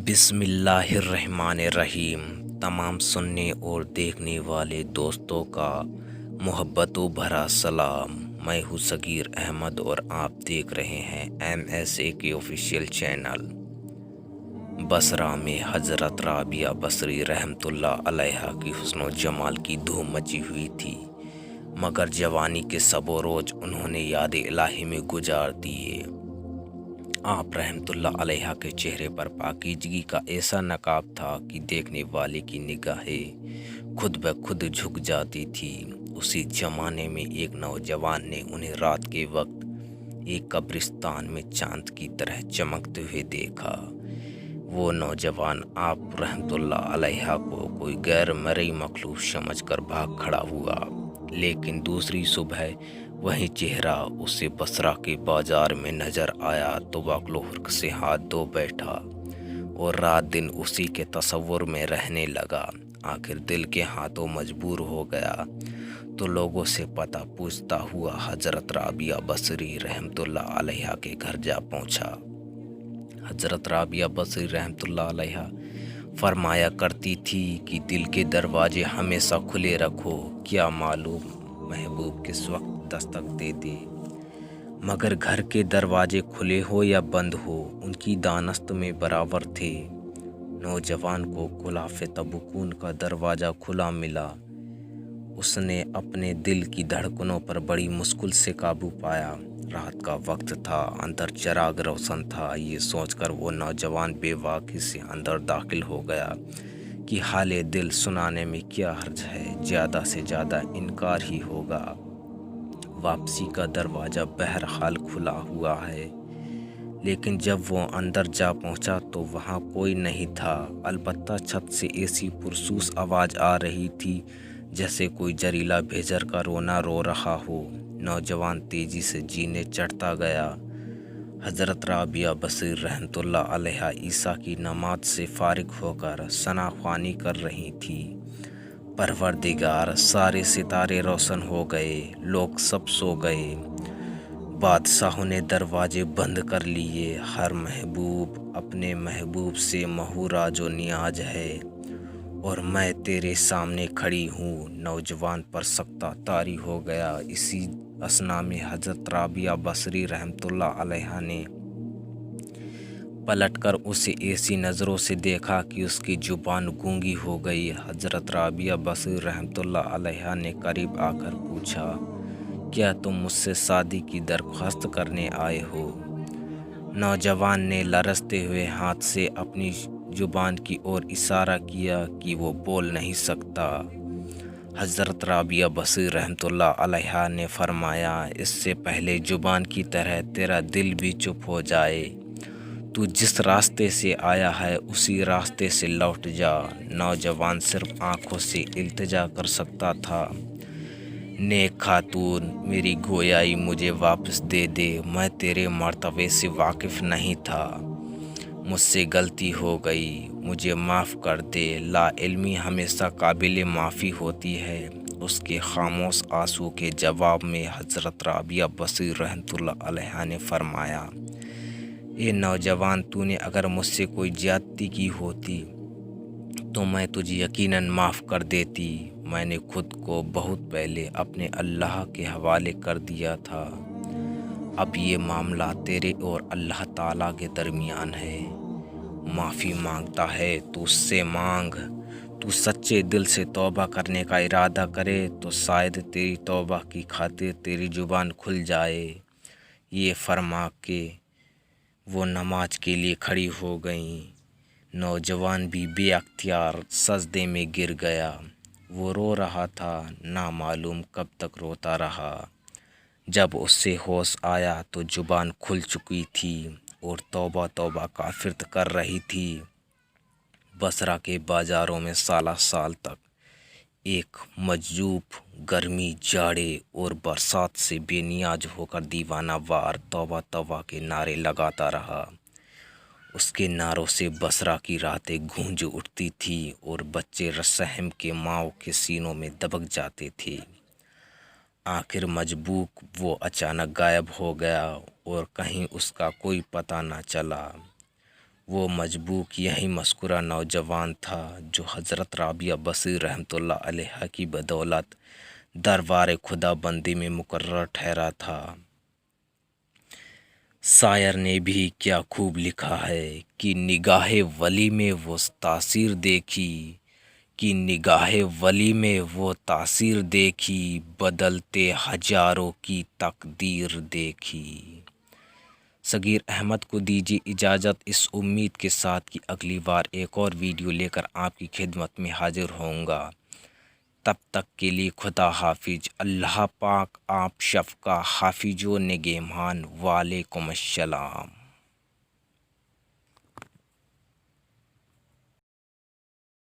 बिस्मिल्लाहिर्रहमानिर्रहीम। तमाम सुनने और देखने वाले दोस्तों का मोहब्बतों भरा सलाम। मैं हूँ सगीर अहमद और आप देख रहे हैं MSA के ऑफिशियल चैनल। बसरा में हज़रत राबिया बसरी रहमतुल्लाह अलैहा की हुस्न जमाल की धूम मची हुई थी, मगर जवानी के सबो रोज उन्होंने याद इलाही में गुजार दिए। आप रहमतुल्लाह अलैहा के चेहरे पर पाकीज़गी का ऐसा नकाब था कि देखने वाले की निगाहें खुद ब खुद झुक जाती थी। उसी ज़माने में एक नौजवान ने उन्हें रात के वक्त एक कब्रिस्तान में चांद की तरह चमकते हुए देखा। वो नौजवान आप रहमतुल्लाह अलैहा को कोई गैर मरई मखलूक समझकर भाग खड़ा हुआ, लेकिन दूसरी सुबह वही चेहरा उसे बसरा के बाजार में नजर आया तो वाकलोहर से हाथ धो बैठा और रात दिन उसी के तसव्वुर में रहने लगा। आखिर दिल के हाथों मजबूर हो गया तो लोगों से पता पूछता हुआ हज़रत राबिया बसरी रहमतुल्लाह अलैहा के घर जा पहुंचा। हज़रत राबिया बसरी रहमतुल्लाह अलैहा फरमाया करती थी कि दिल के दरवाजे हमेशा खुले रखो, क्या मालूम महबूब किस वक्त दस्तक दे दे। मगर घर के दरवाजे खुले हो या बंद हो, उनकी दानस्त में बराबर थे। नौजवान को खुलाफ़े तबुकून का दरवाज़ा खुला मिला। उसने अपने दिल की धड़कनों पर बड़ी मुश्किल से काबू पाया। रात का वक्त था, अंदर चिराग रोशन था। ये सोचकर वो नौजवान बेवाकी से अंदर दाखिल हो गया कि हाले दिल सुनाने में क्या हर्ज है, ज़्यादा से ज़्यादा इनकार ही होगा। वापसी का दरवाज़ा बहरहाल खुला हुआ है। लेकिन जब वो अंदर जा पहुंचा तो वहाँ कोई नहीं था। अलबत्ता छत से ऐसी पुरसूस आवाज़ आ रही थी जैसे कोई जरीला भेजर का रोना रो रहा हो। नौजवान तेज़ी से जीने चढ़ता गया। हज़रत राबिया बसरी रहमतुल्लाह अलैहा ईसा की नमाज से फारिग होकर सनाख्वानी कर रही थी। परवरदिगार, सारे सितारे रोशन हो गए, लोग सब सो गए, बादशाहों ने दरवाजे बंद कर लिए। हर महबूब अपने महबूब से महूराजो नियाज है और मैं तेरे सामने खड़ी हूँ। नौजवान पर सख्ता तारी हो गया। इसी असना में हज़रत राबिया बसरी रहमतुल्लाह अलैहा ने पलटकर उसे ऐसी नज़रों से देखा कि उसकी ज़ुबान गूंगी हो गई। हज़रत राबिया बसरी रहमतुल्लाह अलैहा ने करीब आकर पूछा, क्या तुम मुझसे शादी की दरख्वास्त करने आए हो? नौजवान ने लरजते हुए हाथ से अपनी ज़ुबान की ओर इशारा किया कि वो बोल नहीं सकता। हज़रत राबिया बसरी रहमतुल्लाह अलैहा ने फरमाया, इससे पहले ज़ुबान की तरह तेरा दिल भी चुप हो जाए, तू जिस रास्ते से आया है उसी रास्ते से लौट जा। नौजवान सिर्फ आंखों से इल्तिजा कर सकता था, नेक खातून, मेरी गोयाई मुझे वापस दे दे। मैं तेरे मर्तबे से वाकिफ़ नहीं था, मुझसे गलती हो गई, मुझे माफ़ कर दे। ला इल्मी हमेशा काबिल माफ़ी होती है। उसके खामोश आंसू के जवाब में हज़रत राबिया बसरी रहमतुल्लाह अलैहा ने फरमाया, ए नौजवान, तूने अगर मुझसे कोई ज्यादती की होती तो मैं तुझे यकीनन माफ़ कर देती। मैंने खुद को बहुत पहले अपने अल्लाह के हवाले कर दिया था। अब ये मामला तेरे और अल्लाह ताला के दरमियान है। माफ़ी मांगता है तो उससे मांग। तू सच्चे दिल से तौबा करने का इरादा करे तो शायद तेरी तौबा की खातिर तेरी ज़ुबान खुल जाए। ये फरमा के वो नमाज के लिए खड़ी हो गईं। नौजवान भी बेअख्तियार सजदे में गिर गया। वो रो रहा था, ना मालूम कब तक रोता रहा। जब उससे होश आया तो ज़ुबान खुल चुकी थी और तौबा तौबा का फिर्द कर रही थी। बसरा के बाज़ारों में साला साल तक एक मजजूब गर्मी, जाड़े और बरसात से बेनियाज होकर दीवाना वार तौबा तौबा के नारे लगाता रहा। उसके नारों से बसरा की रातें गूंज उठती थी और बच्चे रहम के माओ के सीनों में दबक जाते थे। आखिर मजबूक वो अचानक गायब हो गया और कहीं उसका कोई पता न चला। وہ مجبوک یہی مذکورہ نوجوان تھا جو حضرت رابعہ بصیر رحمۃ اللہ علیہ کی بدولت دربار خدا بندی میں مقرر ٹھہرا تھا۔ شاعر نے بھی کیا خوب لکھا ہے کہ نگاہ ولی میں وہ تاثیر دیکھی، کہ نگاہ ولی میں وہ تاثیر دیکھی، بدلتے ہزاروں کی تقدیر دیکھی۔ صغیر احمد کو دیجیے اجازت، اس امید کے ساتھ کہ اگلی بار ایک اور ویڈیو لے کر آپ کی خدمت میں حاضر ہوں گا۔ تب تک کے لیے خدا حافظ۔ اللہ پاک آپ سب کا حافظ و نگہبان۔ وعلیکم السلام۔